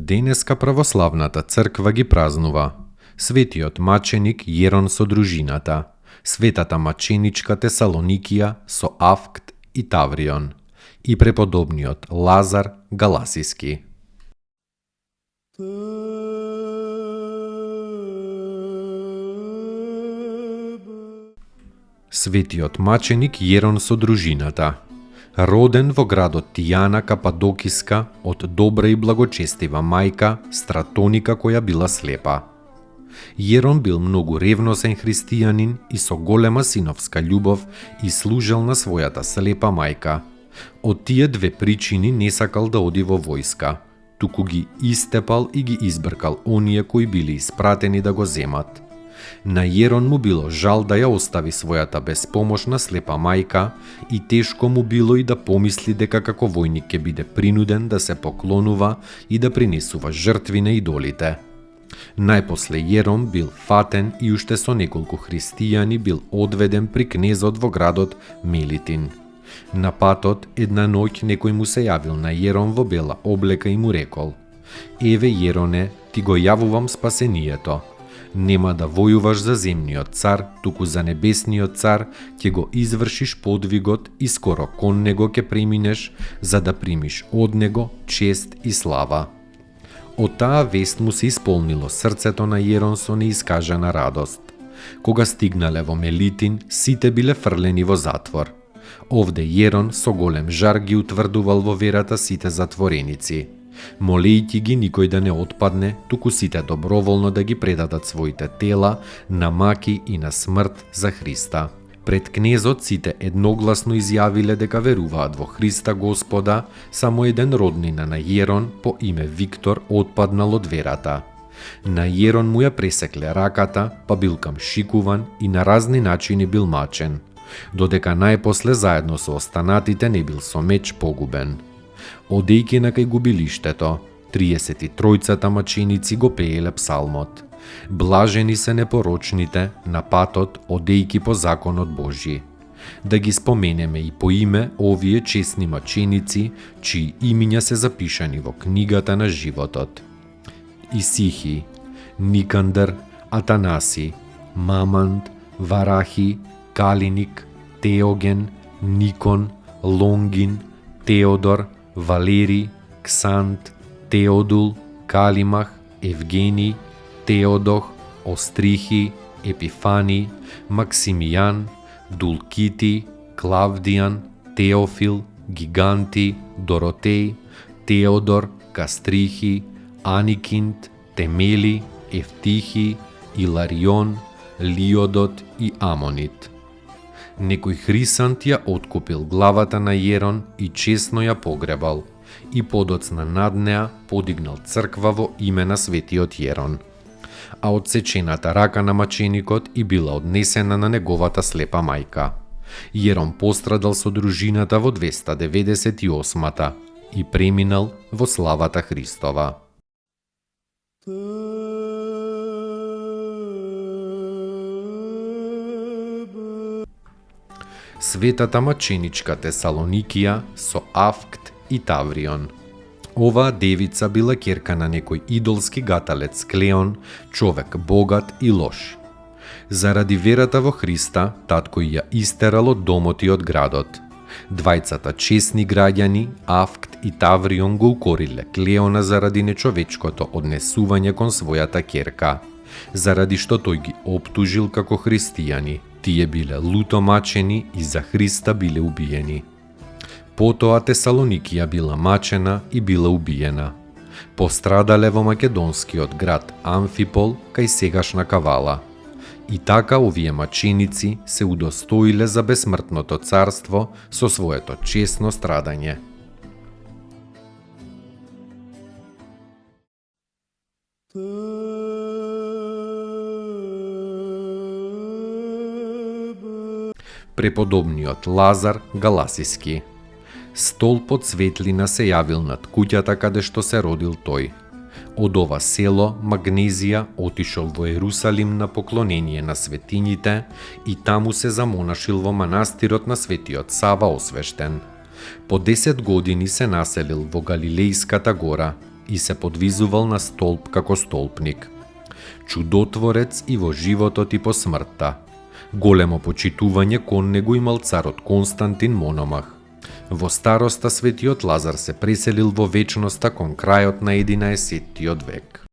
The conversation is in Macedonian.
Денеска православната црква ги празнува светиот маченик Јерон со дружината, светата маченичка Тесалоникија со Авкт и Таврион и преподобниот Лазар Галасиски. Светиот маченик Јерон со дружината, роден во градот Тијана Кападокиска од добра и благочестива мајка Стратоника која била слепа. Јерон бил многу ревносен христијанин и со голема синовска љубов и служел на својата слепа мајка. Од тие две причини не сакал да оди во војска, туку ги истепал и ги избркал оние кои били испратени да го земат. На Јерон му било жал да ја остави својата безпомошна слепа мајка и тешко му било и да помисли дека како војник ќе биде принуден да се поклонува и да принесува жртви на идолите. Најпосле Јерон бил фатен и уште со неколку христијани бил одведен при кнезот во градот Мелитин. На патот една ноќ некој му се јавил на Јерон во бела облека и му рекол: "Еве Јероне, ти го јавувам спасението. Нема да војуваш за земниот цар, туку за небесниот цар ќе го извршиш подвигот и скоро кон него ќе преминеш, за да примиш од него чест и слава." Од таа вест му се исполнило срцето на Јерон со неискажана радост. Кога стигнале во Мелитин, сите биле фрлени во затвор. Овде Јерон со голем жар ги утврдувал во верата сите затвореници, молејќи ги никој да не отпадне, туку сите доброволно да ги предадат своите тела на маки и на смрт за Христа. Пред кнезот сите едногласно изјавиле дека веруваат во Христа Господа, само еден роднина на Јерон по име Виктор отпаднал од верата. На Јерон му ја пресекле раката, па бил камшикуван и на разни начини бил мачен, додека најпосле заедно со останатите не бил со меч погубен. Одејќи на кај губилиштето, 33-цата маченици го пееле псалмот: "Блажени се непорочните на патот, одејќи по законот Божји." Да ги споменеме и по име овие чесни маченици, чии имиња се запишани во книгата на животот: Исихи, Никандр, Атанаси, Маманд, Варахи, Калиник, Теоген, Никон, Лонгин, Теодор, Валери, Ксант, Теодул, Калимах, Евгений, Теодох, Острихи, Епифани, Максимијан, Дулкити, Клавдијан, Теофил, Гиганти, Доротеј, Теодор, Кастрихи, Аникинт, Темели, Ефтихи, Иларион, Лиодот и Амонит. Некој Хрисант ја откупил главата на Јерон и честно ја погребал, и подоцна над неа подигнал црква во име на светиот Јерон. А одсечената рака на маченикот и била однесена на неговата слепа мајка. Јерон пострадал со дружината во 298-та и преминал во славата Христова. Светата маченичка Тесалоникија со Авкт и Таврион. Оваа девица била ќерка на некој идолски гаталец Клеон, човек богат и лош. Заради верата во Христа, татко ја истерал од домот и од градот. Двајцата чесни граѓани, Авкт и Таврион, го укориле Клеона заради нечовечкото однесување кон својата ќерка, заради што тој ги оптужил како христијани. Тие биле луто мачени и за Христа биле убиени. Потоа Тесалоникија била мачена и била убиена. Пострадале во македонскиот град Амфипол кај сегашна Кавала. И така овие маченици се удостоиле за бесмртното царство со своето честно страдање. Преподобниот Лазар Галасиски. Столпот светлина се јавил над куќата каде што се родил тој. Од ова село Магнезија отишол во Ерусалим на поклонение на светињите и таму се замонашил во манастирот на Светиот Сава Освештен. По 10 години се населил во Галилејската гора и се подвизувал на столп како столпник. Чудотворец и во животот и по смртта. Големо почитување кон него имал царот Константин Мономах. Во староста Светиот Лазар се преселил во вечноста кон крајот на 11-тиот век.